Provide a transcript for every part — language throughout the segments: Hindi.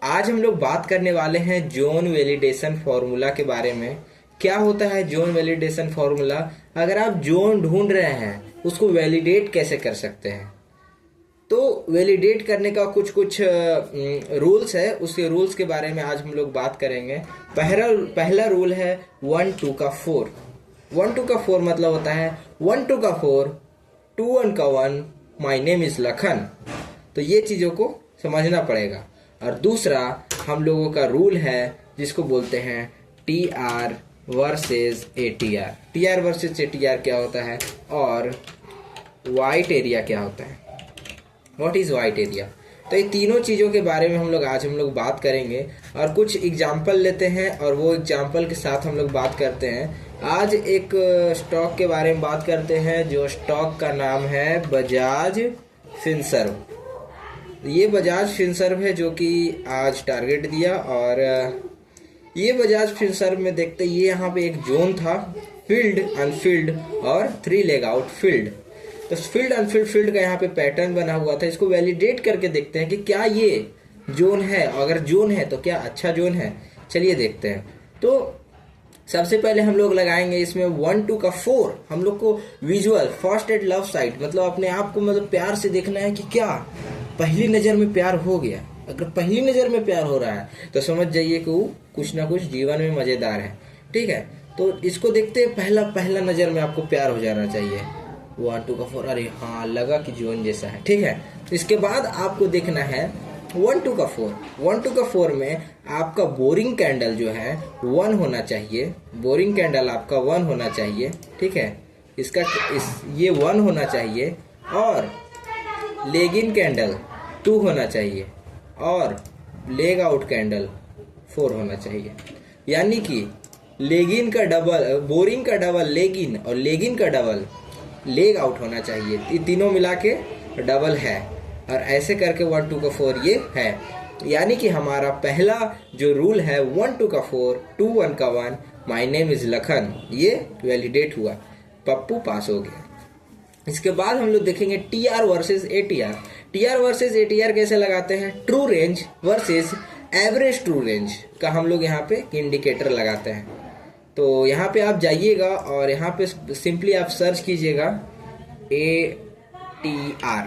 आज हम लोग बात करने वाले हैं जोन वैलिडेशन फॉर्मूला के बारे में। क्या होता है जोन वैलिडेशन फॉर्मूला? अगर आप जोन ढूंढ रहे हैं उसको वैलिडेट कैसे कर सकते हैं, तो वैलिडेट करने का कुछ कुछ रूल्स है। उसके रूल्स के बारे में आज हम लोग बात करेंगे। पहला रूल है 1 2 का 4। 1 2 का 4 मतलब होता है 1 2 का 4 2 1 का 1 माई नेम इज लखन। तो ये चीज़ों को समझना पड़ेगा। और दूसरा हम लोगों का रूल है जिसको बोलते हैं TR versus ATR। TR versus ATR क्या होता है और वाइट एरिया क्या होता है, व्हाट इज वाइट एरिया। तो ये तीनों चीज़ों के बारे में आज हम लोग बात करेंगे और कुछ एग्जाम्पल लेते हैं और वो एग्जाम्पल के साथ हम लोग बात करते हैं। आज एक स्टॉक के बारे में बात करते हैं जो स्टॉक का नाम है बजाज फिनसर्व। ये बजाज फिनसर्व है जो कि आज टारगेट दिया। और ये बजाज फिनसर्व में देखते ये यहाँ पे एक जोन था, फील्ड अनफील्ड और 3 लेग आउट फील्ड। तो फील्ड अनफील्ड फील्ड का यहाँ पे पैटर्न बना हुआ था। इसको वैलिडेट करके देखते हैं कि क्या ये जोन है। अगर जोन है तो क्या अच्छा जोन है, चलिए देखते हैं। तो सबसे पहले हम लोग लगाएंगे इसमें 1 2 का 4। हम लोग को visual first at love sight मतलब अपने आप को प्यार से देखना है कि क्या पहली नज़र में प्यार हो गया। अगर पहली नज़र में प्यार हो रहा है तो समझ जाइए कि वो कुछ ना कुछ जीवन में मज़ेदार है। ठीक है, तो इसको देखते हैं। पहला नज़र में आपको प्यार हो जाना चाहिए। 1 2 का 4, अरे हाँ लगा कि जोन जैसा है। ठीक है, इसके बाद आपको देखना है 1 2 का 4। 1 2 का 4 में आपका बोरिंग कैंडल जो है 1 होना चाहिए। बोरिंग कैंडल आपका 1 होना चाहिए। ठीक है, ये 1 होना चाहिए। और लेग इन कैंडल 2 होना चाहिए और लेग आउट कैंडल 4 होना चाहिए। यानी कि लेग इन का डबल, बोरिंग का डबल लेग इन और लेग इन का डबल लेग आउट होना चाहिए। ये तीनों मिला के डबल है। और ऐसे करके 1 2 का 4 ये है। यानी कि हमारा पहला जो रूल है 1 2 का 4 2 1 का 1 माई नेम इज लखन, ये वैलिडेट हुआ, पप्पू पास हो गया। इसके बाद हम लोग देखेंगे TR versus ATR। TR versus ATR कैसे लगाते हैं? True range versus average true range का हम लोग यहाँ पे इंडिकेटर लगाते हैं। तो यहाँ पे आप जाइएगा और यहाँ पे सिंपली आप सर्च कीजिएगा ATR,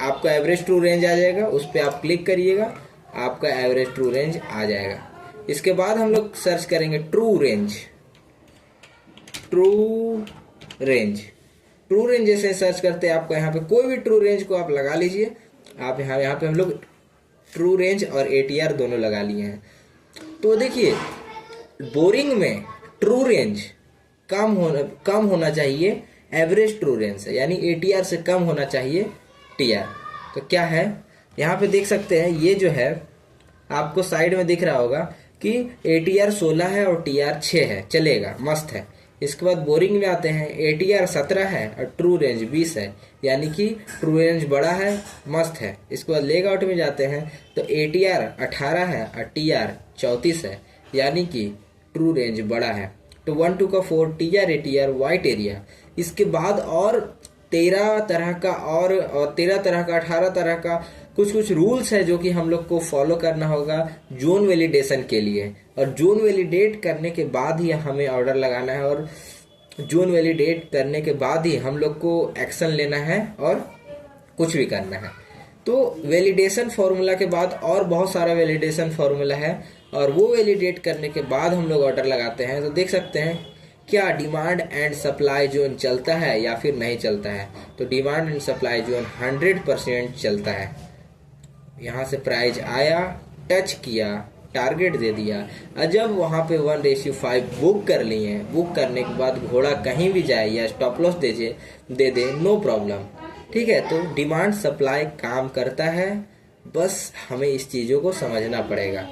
आपका एवरेज ट्रू रेंज आ जाएगा। उस पर आप क्लिक करिएगा, आपका एवरेज ट्रू रेंज आ जाएगा। इसके बाद हम लोग सर्च करेंगे ट्रू रेंज। ट्रू रेंज जैसे सर्च करते हैं आपको यहाँ पे कोई भी ट्रू रेंज को आप लगा लीजिए। आप यहाँ पे हम लोग ट्रू रेंज और ATR दोनों लगा लिए हैं। तो देखिए बोरिंग में ट्रू रेंज कम होना चाहिए एवरेज ट्रू रेंज से, यानी ATR से कम होना चाहिए TR। तो क्या है यहाँ पे देख सकते हैं, ये जो है आपको साइड में दिख रहा होगा कि ATR 16 है और TR 6 है, चलेगा, मस्त है। इसके बाद बोरिंग में आते हैं, ATR 17 है और ट्रू रेंज 20 है, यानी कि ट्रू रेंज बड़ा है, मस्त है। इसके बाद लेग आउट में जाते हैं तो ATR 18 है और TR 34 है, यानी कि ट्रू रेंज बड़ा है। तो 1 2 का 4 TR ATR वाइट एरिया। इसके बाद और 13 तरह का और 13 तरह का 18 तरह का कुछ रूल्स है जो कि हम लोग को फॉलो करना होगा जोन वैलिडेशन के लिए। और जोन वैलिडेट करने के बाद ही हमें ऑर्डर लगाना है और जोन वैलिडेट करने के बाद ही हम लोग को एक्शन लेना है और कुछ भी करना है। तो वैलिडेशन फॉर्मूला के बाद और बहुत सारा वैलिडेशन फॉर्मूला है और वो वैलिडेट करने के बाद हम लोग ऑर्डर लगाते हैं। तो देख सकते हैं क्या डिमांड एंड सप्लाई जोन चलता है या फिर नहीं चलता है। तो डिमांड एंड सप्लाई जोन 100% चलता है। यहाँ से प्राइस आया, टच किया, टारगेट दे दिया और जब वहाँ पे 1:5 बुक कर लिए, बुक करने के बाद घोड़ा कहीं भी जाए या स्टॉप लॉस दे दे, नो प्रॉब्लम। ठीक है, तो डिमांड सप्लाई काम करता है, बस हमें इस चीज़ों को समझना पड़ेगा।